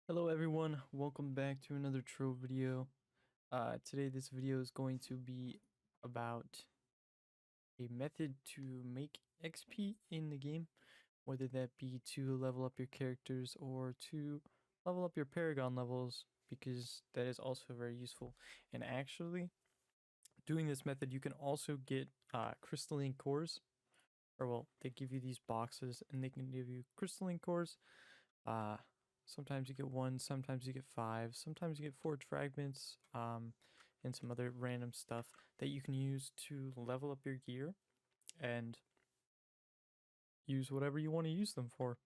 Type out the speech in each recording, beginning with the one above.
Hello everyone, welcome back to another Trove video. Today this video is going to be about a method to make XP in the game, whether that be to level up your characters or to level up your paragon levels, because that is also very useful. And actually, doing this method you can also get crystalline cores, or well, they give you these boxes and they can give you crystalline cores. Sometimes you get one, sometimes you get five, sometimes you get forged fragments, and some other random stuff that you can use to level up your gear and use whatever you want to use them for.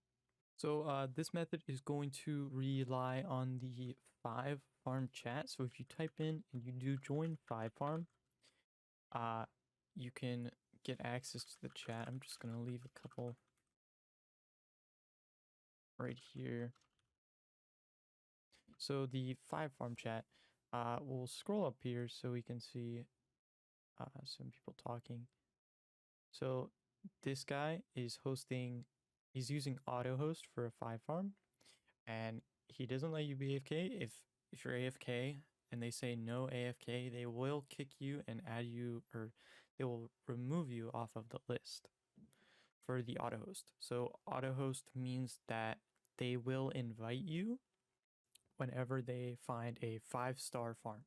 So this method is going to rely on the fivefarm chat. So if you type in and you do join fivefarm, you can get access to the chat. I'm just gonna leave a couple right here. So the fivefarm chat, we'll scroll up here so we can see some people talking. So this guy is hosting, he's using AutoHost for a fivefarm, and he doesn't let you be AFK. If you're AFK and they say no AFK, they will kick you and add you, or they will remove you off of the list for the AutoHost. So AutoHost means that they will invite you whenever they find a 5-star farm.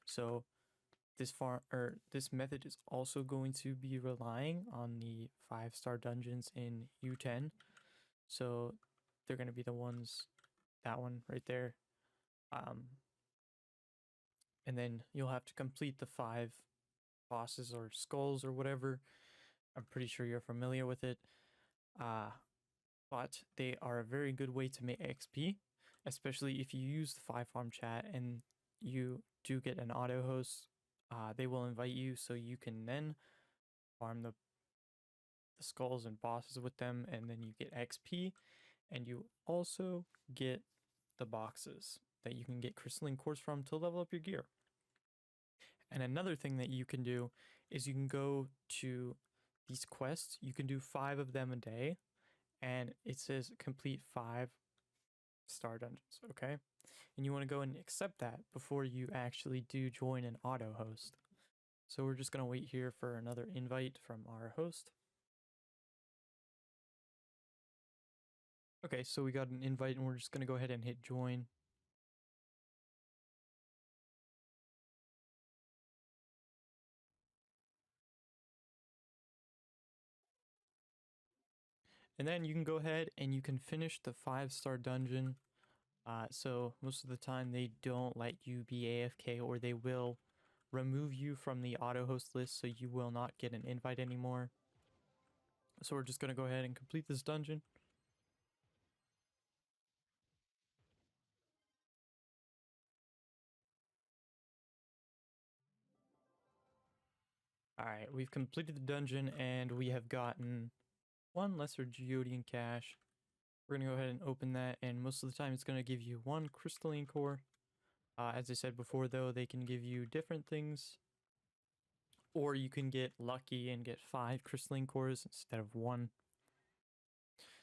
So this method is also going to be relying on the 5-star dungeons in U10. So they're going to be the ones, that one right there. And then you'll have to complete the 5 bosses or skulls or whatever. I'm pretty sure you're familiar with it. But they are a very good way to make XP, especially if you use the fivefarm chat and you do get an auto host. They will invite you so you can then farm the skulls and bosses with them, and then you get XP, and you also get the boxes that you can get crystalline cores from to level up your gear. And another thing that you can do is you can go to these quests. You can do 5 of them a day, and it says complete 5-star dungeons, okay? And you want to go and accept that before you actually do join an auto host. So we're just going to wait here for another invite from our host. Okay, so we got an invite and we're just going to go ahead and hit join. And then you can go ahead and you can finish the 5-star dungeon. So most of the time they don't let you be AFK, or they will remove you from the auto host list, so you will not get an invite anymore. So we're just going to go ahead and complete this dungeon. Alright, we've completed the dungeon and we have gotten 1 lesser geodian cache. We're going to go ahead and open that, and most of the time it's going to give you 1 crystalline core. As I said before though, they can give you different things, or you can get lucky and get 5 crystalline cores instead of 1.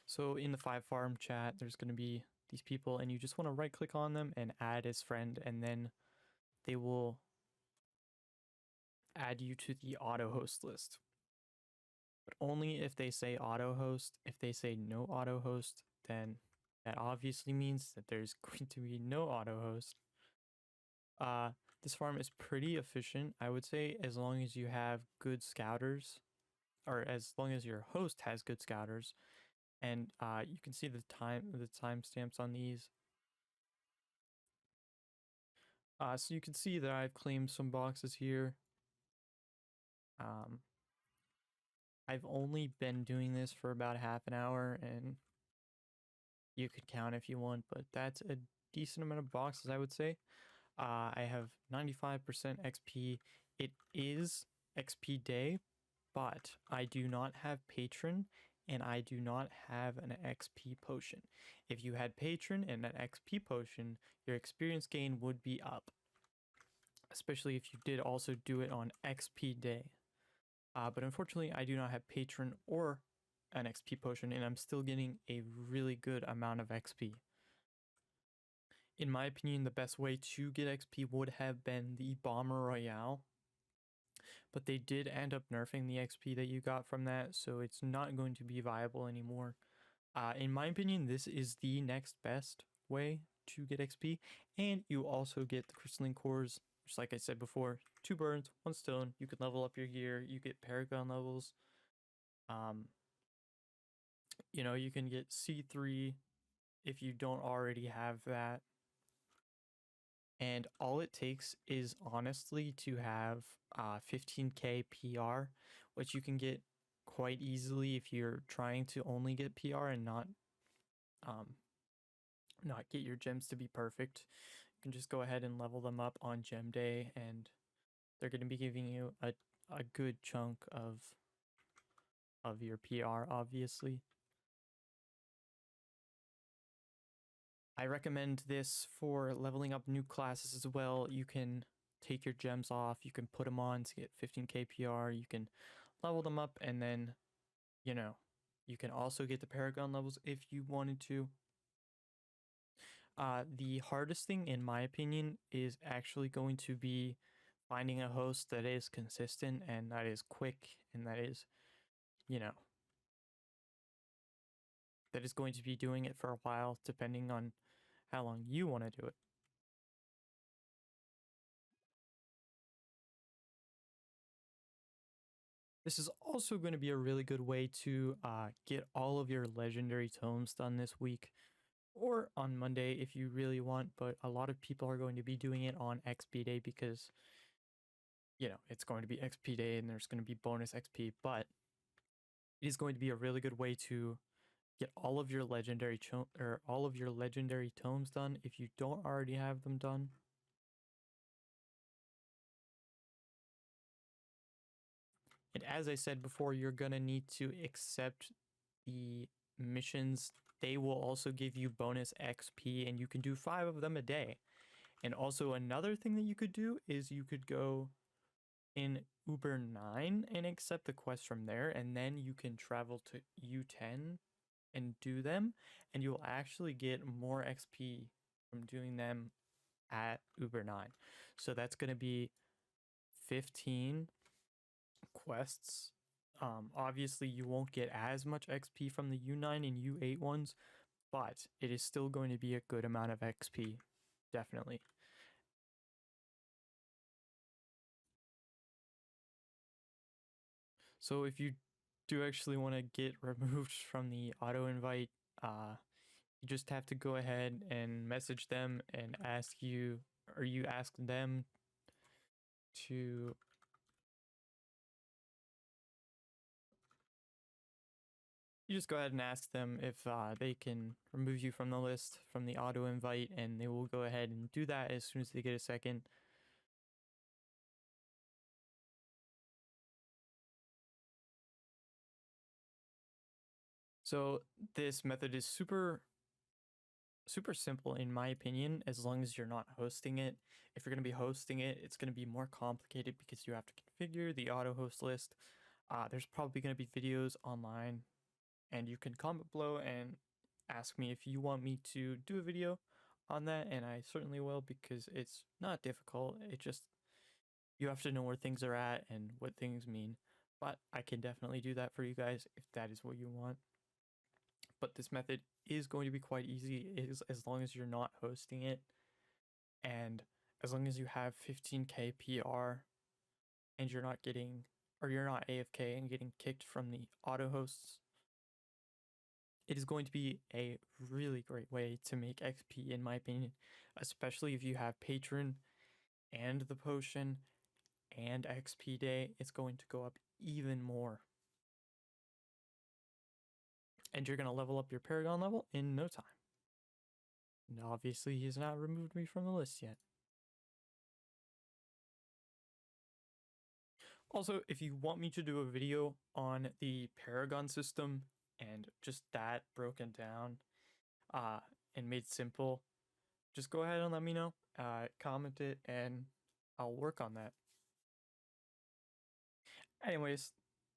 So in the fivefarm chat, there's going to be these people, and you just want to right click on them and add as friend, and then they will add you to the auto host list. But only if they say auto host. If they say no auto host, then that obviously means that there's going to be no auto host. This farm is pretty efficient, I would say, as long as you have good scouters, or as long as your host has good scouters. And you can see the timestamps on these. So you can see that I've claimed some boxes here. I've only been doing this for about half an hour, and you could count if you want, but that's a decent amount of boxes, I would say. I have 95% XP. It is XP day, but I do not have patron, and I do not have an XP potion. If you had patron and an XP potion, your experience gain would be up, especially if you did also do it on XP day. But unfortunately, I do not have patron or an XP potion, and I'm still getting a really good amount of XP. in my opinion, the best way to get XP would have been the Bomber Royale, but they did end up nerfing the XP that you got from that, so it's not going to be viable anymore. In my opinion, this is the next best way to get XP, and you also get the crystalline cores, which, like I said before, 2 birds, 1 stone. You can level up your gear, you get paragon levels. You can get C3 if you don't already have that. And all it takes is honestly to have 15k PR, which you can get quite easily if you're trying to only get PR and um, not get your gems to be perfect. You can just go ahead and level them up on gem day, and they're going to be giving you a good chunk of your PR, obviously. I recommend this for leveling up new classes as well. You can take your gems off, you can put them on to get 15k PR, you can level them up, and then, you can also get the paragon levels if you wanted to. The hardest thing, in my opinion, is actually going to be finding a host that is consistent and that is quick and that is, that is going to be doing it for a while, depending on how long you want to do it. This is also going to be a really good way to get all of your legendary tomes done this week, or on Monday if you really want, but a lot of people are going to be doing it on XP day because, it's going to be XP day and there's going to be bonus XP, but it is going to be a really good way to get all of your legendary tomes done if you don't already have them done. And as I said before, you're going to need to accept the missions. They will also give you bonus XP, and you can do 5 of them a day. And also another thing that you could do is you could go in Uber 9 and accept the quest from there, and then you can travel to U10 and do them, and you will actually get more XP from doing them at Uber 9. So that's going to be 15 quests. Obviously, you won't get as much XP from the U9 and U8 ones, but it is still going to be a good amount of XP, definitely. So if you do actually want to get removed from the auto invite, you just have to go ahead and message them and you ask them to you just go ahead and ask them if they can remove you from the list from the auto invite, and they will go ahead and do that as soon as they get a second. So this method is super simple in my opinion, as long as you're not hosting it. If you're going to be hosting it, it's going to be more complicated because you have to configure the auto host list. There's probably going to be videos online, and you can comment below and ask me if you want me to do a video on that, and I certainly will, because it's not difficult. It just, you have to know where things are at and what things mean. But I can definitely do that for you guys if that is what you want. But this method is going to be quite easy as long as you're not hosting it, and as long as you have 15k PR and you're not AFK and getting kicked from the auto hosts. It is going to be a really great way to make XP, in my opinion, especially if you have Patron and the potion and XP day. It's going to go up even more. And you're going to level up your paragon level in no time. And obviously, he's not removed me from the list yet. Also, if you want me to do a video on the paragon system and just that broken down and made simple, just go ahead and let me know. Comment it and I'll work on that. Anyways,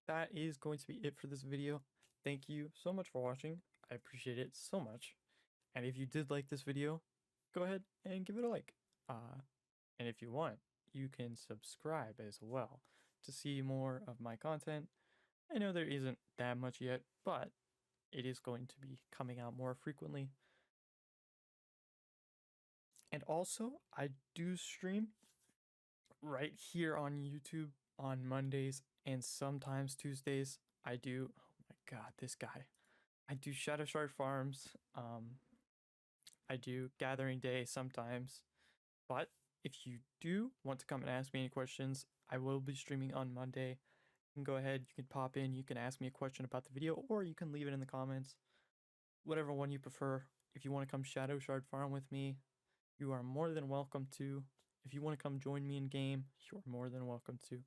that is going to be it for this video. Thank you so much for watching. I appreciate it so much. And if you did like this video, go ahead and give it a like. And if you want, you can subscribe as well to see more of my content. I know there isn't that much yet, but it is going to be coming out more frequently. And also, I do stream right here on YouTube on Mondays and sometimes Tuesdays. I do, oh my god, this guy. I do Shadow Shard farms. I do Gathering Day sometimes. But if you do want to come and ask me any questions, I will be streaming on Monday. You can go ahead, you can pop in, you can ask me a question about the video, or you can leave it in the comments. Whatever one you prefer. If you want to come Shadow Shard farm with me, you are more than welcome to. If you want to come join me in game, you are more than welcome to.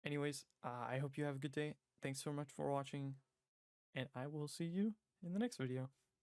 Anyways, I hope you have a good day. Thanks so much for watching, and I will see you in the next video.